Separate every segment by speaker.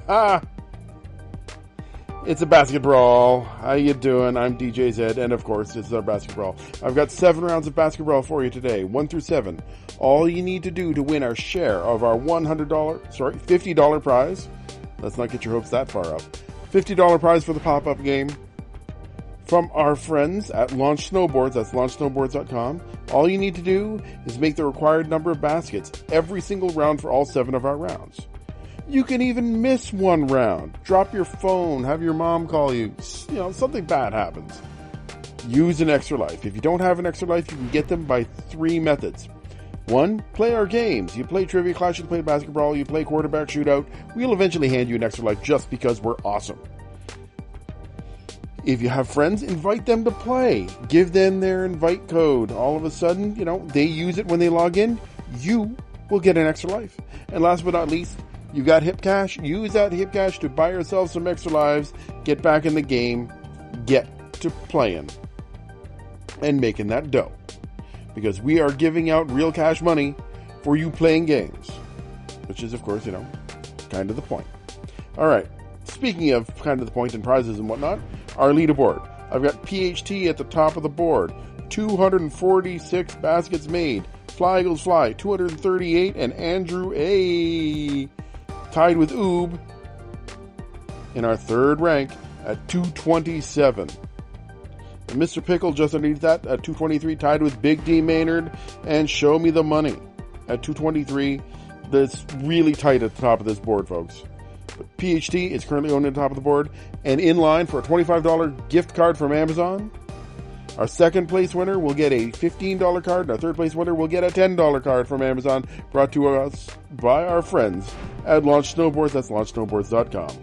Speaker 1: Ah! It's a basketball. How you doing? I'm DJ Zed, and of course, this is our basketball. I've got 7 rounds of basketball for you today, 1 through 7. All you need to do to win our share of our $50 prize. Let's not get your hopes that far up. $50 prize for the pop-up game from our friends at Launch Snowboards. That's launchsnowboards.com. All you need to do is make the required number of baskets every single round for all 7 of our rounds. You can even miss one round. Drop your phone, have your mom call you. Something bad happens. Use an extra life. If you don't have an extra life, you can get them by 3 methods. 1, play our games. You play Trivia Clash, you play basketball, you play quarterback shootout. We'll eventually hand you an extra life just because we're awesome. If you have friends, invite them to play. Give them their invite code. All of a sudden, they use it when they log in. You will get an extra life. And last but not least, you got Hip Cash? Use that Hip Cash to buy yourself some extra lives, get back in the game, get to playing, and making that dough. Because we are giving out real cash money for you playing games. Which is, of course, kind of the point. Alright, speaking of kind of the point and prizes and whatnot, our leaderboard. I've got PHT at the top of the board. 246 baskets made. Fly Eagles Fly, 238, and Andrew A. tied with Oob in our 3rd rank at 227. And Mr. Pickle just underneath that at 223, tied with Big D Maynard and Show Me the Money at 223. That's really tight at the top of this board, folks. But PHT is currently on the top of the board and in line for a $25 gift card from Amazon. Our 2nd place winner will get a $15 card, and our 3rd place winner will get a $10 card from Amazon, brought to us by our friends at Launch Snowboards. That's launchsnowboards.com.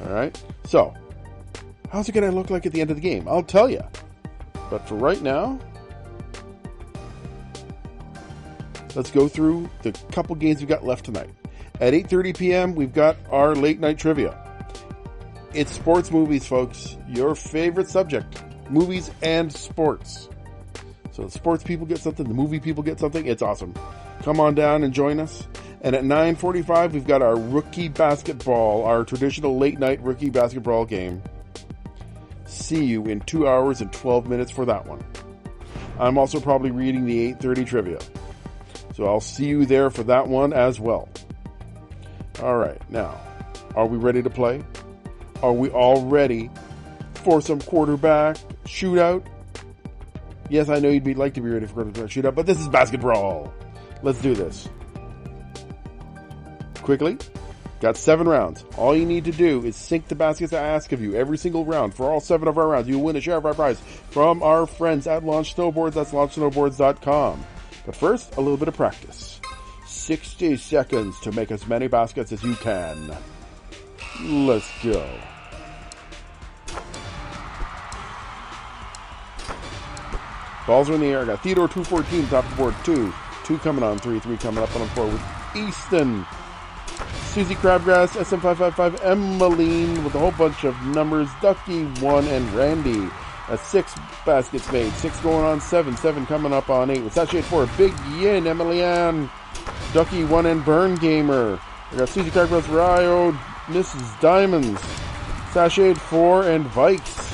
Speaker 1: Alright, so, how's it going to look like at the end of the game? I'll tell you. But for right now, let's go through the couple games we've got left tonight. At 8:30 p.m., we've got our late night trivia. It's sports movies, folks. Your favorite subject. Movies and sports. So the sports people get something, the movie people get something. It's awesome. Come on down and join us. And at 9:45, we've got our rookie basketball, our traditional late night rookie basketball game. See you in 2 hours and 12 minutes for that one. I'm also probably reading the 8:30 trivia. So I'll see you there for that one as well. Alright, now, are we ready to play? Are we all ready for some quarterback shootout? Yes, I know you'd like to be ready for quarterback shootout, but this is basketball. Let's do this. Quickly. Got 7 rounds. All you need to do is sink the baskets I ask of you every single round. For all 7 of our rounds, you will win a share of our prize from our friends at Launch Snowboards. That's launchsnowboards.com. But first, a little bit of practice. 60 seconds to make as many baskets as you can. Let's go. Balls are in the air. I got Theodore 214 top of the board. 2 coming on 3 coming up on 4 with Easton. Susie Crabgrass, SM555, Emmeline with a whole bunch of numbers. Ducky 1 and Randy. 6 baskets made. 6 going on 7. 7 coming up on 8 with Sachet 4. Big Yin, Emilianne. Ducky 1 and Burn Gamer. I got Susie Crabgrass, Ryo, Mrs. Diamonds. Sachet 4 and Vikes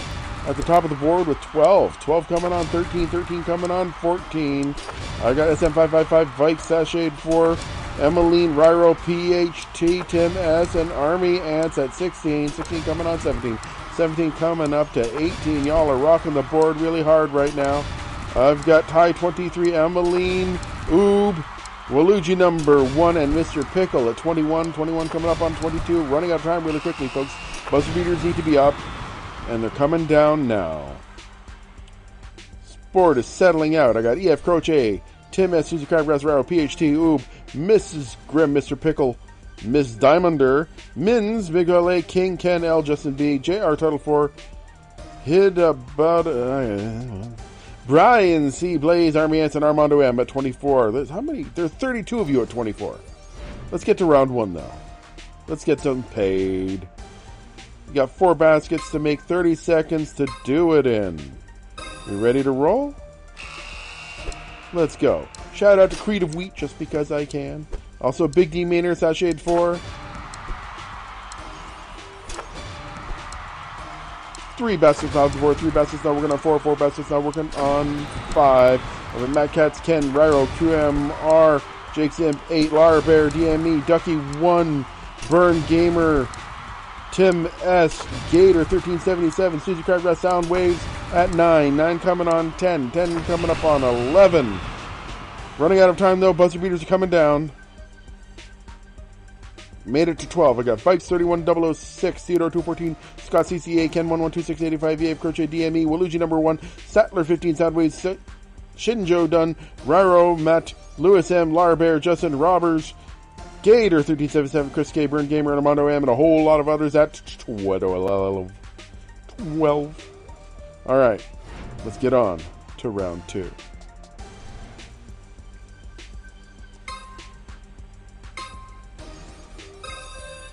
Speaker 1: at the top of the board with 12. 12 coming on 13. 13 coming on 14. I got SM555, Vikes, Sachet 4. Emmeline, Ryro, PHT, Tim S, and Army Ants at 16. 16 coming on 17. 17 coming up to 18. Y'all are rocking the board really hard right now. I've got Ty 23, Emmeline, Oob, Waluigi number 1, and Mr. Pickle at 21. 21 coming up on 22. Running out of time really quickly, folks. Buzzer beaters need to be up, and they're coming down now. Board is settling out. I got EF Croce, Tim S, Susie Crabgrass, Raro, PHT, Oob, Mrs. Grimm, Mr. Pickle, Miss Diamonder, Mins, Big LA, King, Ken L, Justin B, JR Turtle 4, Hid about Brian C, Blaze, Army Ants, and Armando M at 24. How many? There's 32 of you at 24. Let's get to round 1 now. Let's get some paid. You got 4 baskets to make, 30 seconds to do it in. You ready to roll? Let's go. Shout out to Creed of Wheat just because I can. Also, Big D Maynard, Sashade 4. 3 baskets now to 4. 3 baskets now working on 4. 4 baskets now working on 5. Over Matt Katz, Ken, Ryro, QMR, Jake Simp, 8. Lara Bear, DME, Ducky 1. Burn Gamer, Tim S. Gator 1377. Susie Crabgrass Sound Waves at 9. 9 coming on 10. 10 coming up on 11. Running out of time though. Buzzer beaters are coming down. Made it to 12. I got Bikes 31006, Theodore 214, Scott CCA, Ken 112685, EA Crochet DME, Waluigi number 1, Sattler 15, Soundwaves, Shinjo Dunn, Ryro, Matt, Lewis M, Lara Bear, Justin Robbers, Gator 1377, Chris K, Burn Gamer, Armando M, and a whole lot of others at 12. Alright, let's get on to round 2.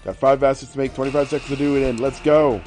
Speaker 1: Got 5 baskets to make, 25 seconds to do it in. Let's go.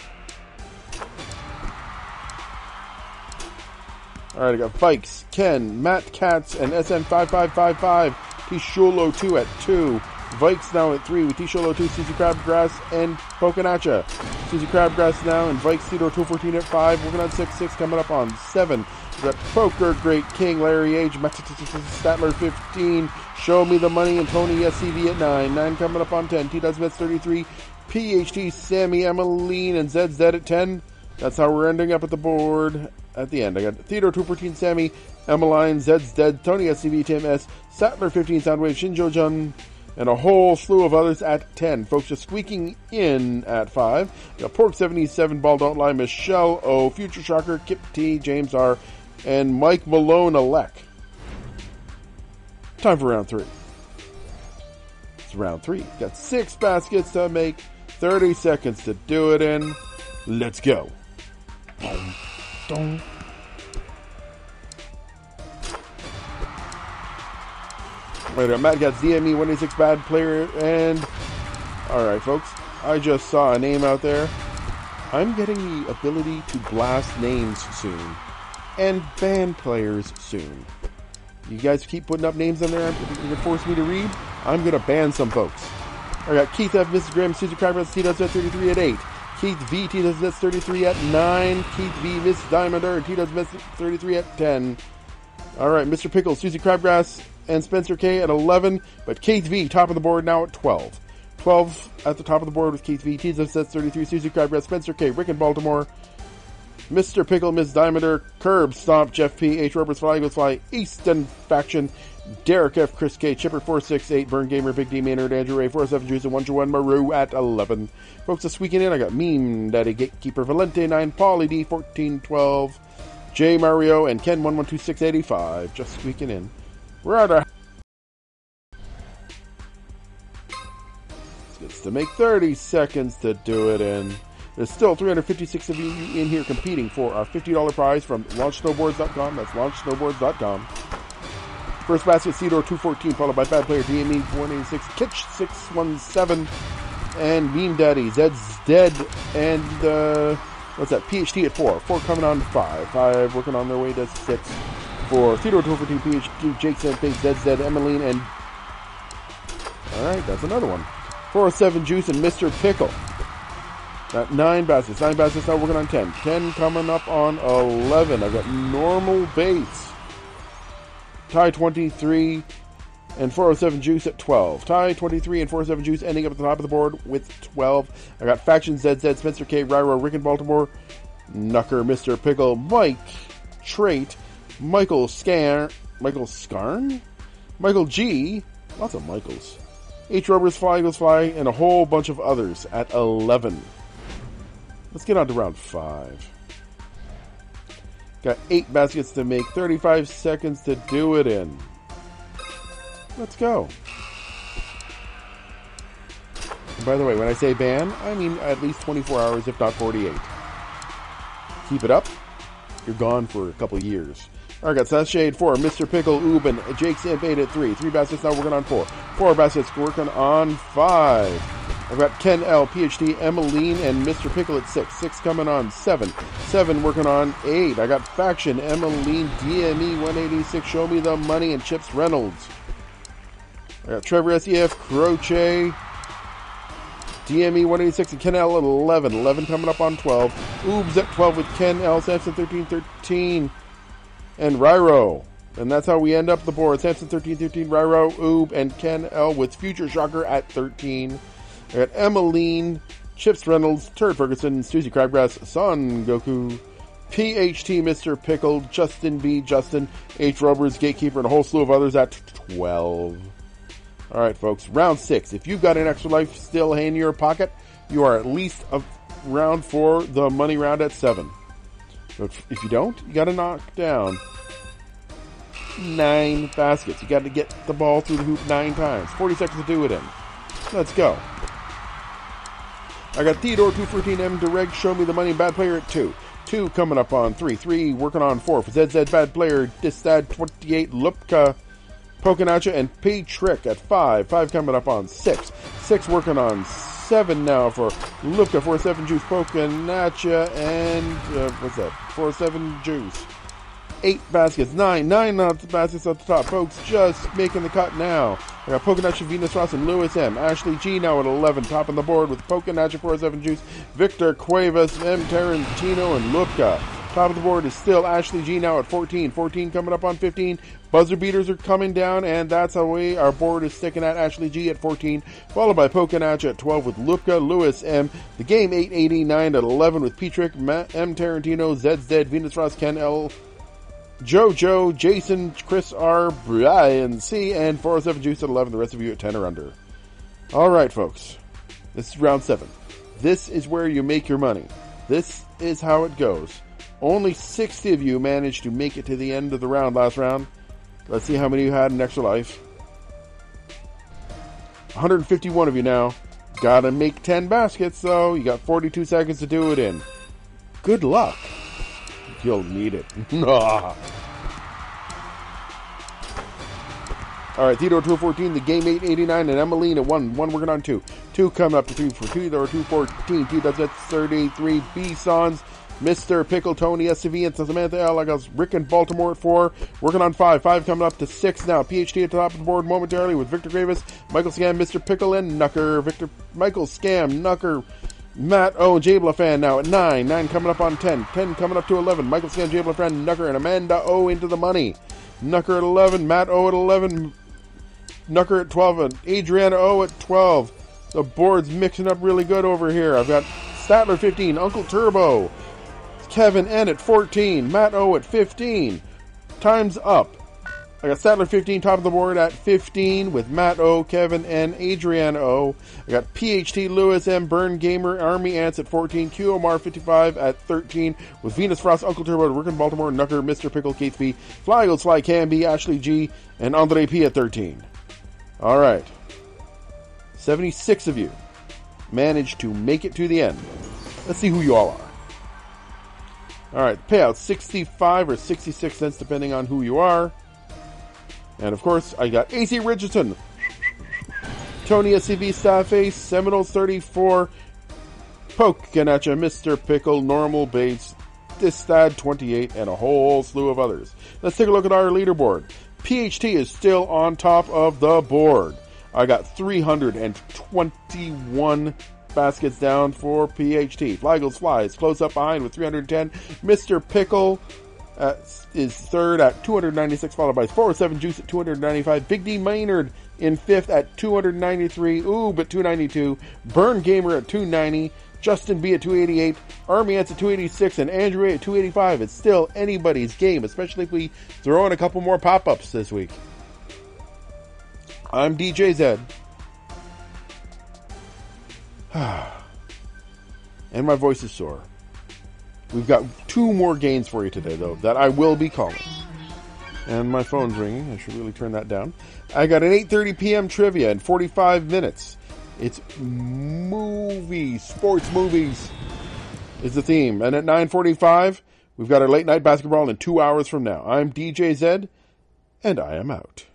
Speaker 1: Alright, I got Fikes, Ken, Matt Katz, and SM5555. T-Sholo 2 at 2. Vikes now at 3 with T-Sholo 2, Susie Crabgrass, and Pokinacha. Susie Crabgrass now, and Vikes Theodore 214 at 5. Working on 6. 6 coming up on 7. We got Poker Great King, Larry H, Statler 15. Show Me the Money, and Tony SCV at 9. 9 coming up on 10. T-Dubs 33. PHT, Sammy, Emmeline, and ZZ at 10. That's how we're ending up at the board at the end. I got Theodore 214, Sammy, Emmeline, Zed's Dead, Tony SCV, Tim S, Sattler 15, Soundwave, Shinjo Jun, and a whole slew of others at 10. Folks just squeaking in at 5. I got Pork 77, Ball Don't Lie, Michelle O, Future Shocker, Kip T, James R, and Mike Malone Alec. Time for round 3. It's round 3. Got 6 baskets to make, 30 seconds to do it in. Let's go. Dum, dum. Right, Matt got DME 186 bad player, and alright folks, I just saw a name out there. I'm getting the ability to blast names soon, and ban players soon. You guys keep putting up names on there you're going to force me to read, I'm going to ban some folks. I got Keith F, Mrs. Graham, Susie Crabgrass, T-Dubs at 33 at 8. Keith V, T-Dubs at 33 at 9. Keith V, Miss Diamondur, and T-Dubs at 33 at 10. Alright, Mr. Pickle, Susie Crabgrass, and Spencer K at 11, but Keith V, top of the board now at 12. 12 at the top of the board with Keith V, T-Dubs at 33, Susie Crabgrass, Spencer K, Rick in Baltimore, Mr. Pickle, Miss Diamondur, Curb, Stomp, Jeff P, H. Roberts, Fly, Eagles Fly, Easton Faction, Derek F, Chris K, Chipper 468, Burn Gamer, Big D Maynard, Andrew Ray, 47 Juice, and 121 Maru at 11. Folks, this weekend in, I got Meme Daddy, Gatekeeper, Valente 9, Pauly D 1412, J Mario, and Ken 112685. Just squeaking in. We're at our gets to make 30 seconds to do it in. There's still 356 of you in here competing for our $50 prize from LaunchSnowboards.com. That's LaunchSnowboards.com. First basket, Theodore 214, followed by Bad Player DME 186, Kitch 617, and Meme Daddy, Zed's Dead, and what's that? PHT at 4. 4 coming on to 5. 5 working on their way to 6. For Theodore 214, PHT, Jake Sandpig, Zed's Dead, Emmeline, and alright, that's another one. 407 Juice and Mr. Pickle. Got 9 baskets. 9 baskets now working on 10. 10 coming up on 11. I've got Normal Base. Ty 23 and 407 Juice at 12. Ty 23 and 407 Juice ending up at the top of the board with 12. I got Faction ZZ, Spencer K, Ryro, Rick in Baltimore, Knucker, Mr. Pickle, Mike, Trait, Michael Scarn, Michael G, lots of Michaels, H. Roberts, Fly, Eagles Fly, and a whole bunch of others at 11. Let's get on to round 5. Got 8 baskets to make, 35 seconds to do it in. Let's go. And by the way, when I say ban, I mean at least 24 hours, if not 48. Keep it up, you're gone for a couple of years. Alright, got Sashade 4, Mr. Pickle, Oob, and Jake Samp 8 at 3. 3 baskets now working on 4. 4 baskets working on 5. I've got Ken L, PhD, Emmeline, and Mr. Pickle at 6. 6 coming on 7. 7 working on 8. I got Faction, Emmeline, DME 186, Show Me the Money, and Chips Reynolds. I got Trevor SEF, Croce, DME 186, and Ken L at 11. 11 coming up on 12. Oobs at 12 with Ken L, Samson 13, 13, and Ryro. And that's how we end up the board. Samson 13, 13, Ryro, Oob, and Ken L with Future Shocker at 13. I got Emmeline, Chips Reynolds, Turd Ferguson, Susie Crabgrass, Son Goku, PHT, Mr. Pickle, Justin B, Justin, H. Roberts, Gatekeeper, and a whole slew of others at 12. All right, folks, round 6. If you've got an extra life still in your pocket, you are at least a round for the money round at 7. But if you don't, you got to knock down 9 baskets. You got to get the ball through the hoop 9 times. 40 seconds to do it in. Let's go. I got Theodore 214, M Direct, Show Me the Money, Bad Player at 2. 2 coming up on 3. 3 working on 4 for ZZ, Bad Player, Distad 28, Lupka, Pokenacha, and P-Trick at 5. 5 coming up on 6. 6 working on 7 now for Lupka, 4-7 Juice, Pokenacha, and what's that? 4-7 Juice. 8 baskets, 9 baskets at the top, folks, just making the cut now. I got Pokenacha, Venus Ross, and Lewis M. Ashley G now at 11, top on the board with Pokenacha, 4-7 Juice, Victor Cuevas, M. Tarantino, and Lupka. Top of the board is still Ashley G now at 14. 14 coming up on 15. Buzzer beaters are coming down, and that's how our board is sticking at Ashley G at 14, followed by Pokenacha at 12 with Lupka, Lewis M. The game 889 at 11 with P-Trick, M. Tarantino, Zed's Dead, Venus Ross, Ken L., Jojo, Jason, Chris R, Brian C, and 407 Juice at 11. The rest of you at 10 or under. All right, folks. This is round 7. This is where you make your money. This is how it goes. Only 60 of you managed to make it to the end of the round last round. Let's see how many you had in extra life. 151 of you now. Gotta make 10 baskets, so you got 42 seconds to do it in. Good luck. You'll need it. All right, Theodore 214, the game 889, and Emmeline at 1. 1 working on 2. 2 coming up to 3 for Theodore 214. 2 that's at 33. B-Sons, Mr. Pickle, Tony, SCV, and Samantha L. I got Rick and Baltimore at 4. Working on 5. 5 coming up to 6 now. PhD at the top of the board momentarily with Victor Gravis, Michael Scam, Mr. Pickle, and Nucker. Michael Scam, Nucker, Matt O, and Jabla Fan now at 9. 9 coming up on 10. 10 coming up to 11. Michael Scam, Jabla Fan, Nucker, and Amanda O into the money. Nucker at 11. Matt O at 11. Nucker at 12. And Adriana O at 12. The board's mixing up really good over here. I've got Statler 15. Uncle Turbo. Kevin N at 14. Matt O at 15. Time's up. I got Statler 15 top of the board at 15 with Matt O, Kevin N, Adrian O. I got PHT, Lewis M, Burn Gamer, Army Ants at 14, QOMR 55 at 13 with Venus Frost, Uncle Turbo, Rick in Baltimore, Nucker, Mr. Pickle, Keith B, Fly Eagles Fly, Canby, Ashley G, and Andre P at 13. All right. 76 of you managed to make it to the end. Let's see who you all are. All right, payout 65 or 66 cents depending on who you are. And of course, I got AC Richardson, Tony SCV, Starface, Seminoles 34, Pokenacha, Mr. Pickle, Normal Bates, Distad 28, and a whole slew of others. Let's take a look at our leaderboard. PHT is still on top of the board. I got 321 baskets down for PHT. Fly Eagles Fly is close up behind with 310. Mr. Pickle is third at 296, followed by 407 Juice at 295. Big D Maynard in fifth at 293. Oob at 292. Burn Gamer at 290. Justin B at 288. Army Ants at 286. And Andrew A at 285. It's still anybody's game, especially if we throw in a couple more pop-ups this week. I'm DJ Zed. And my voice is sore. We've got 2 more games for you today, though, that I will be calling. And my phone's ringing. I should really turn that down. I got an 8:30 p.m. trivia in 45 minutes. It's movies, sports movies is the theme. And at 9:45, we've got our late night basketball in 2 hours from now. I'm DJ Zed, and I am out.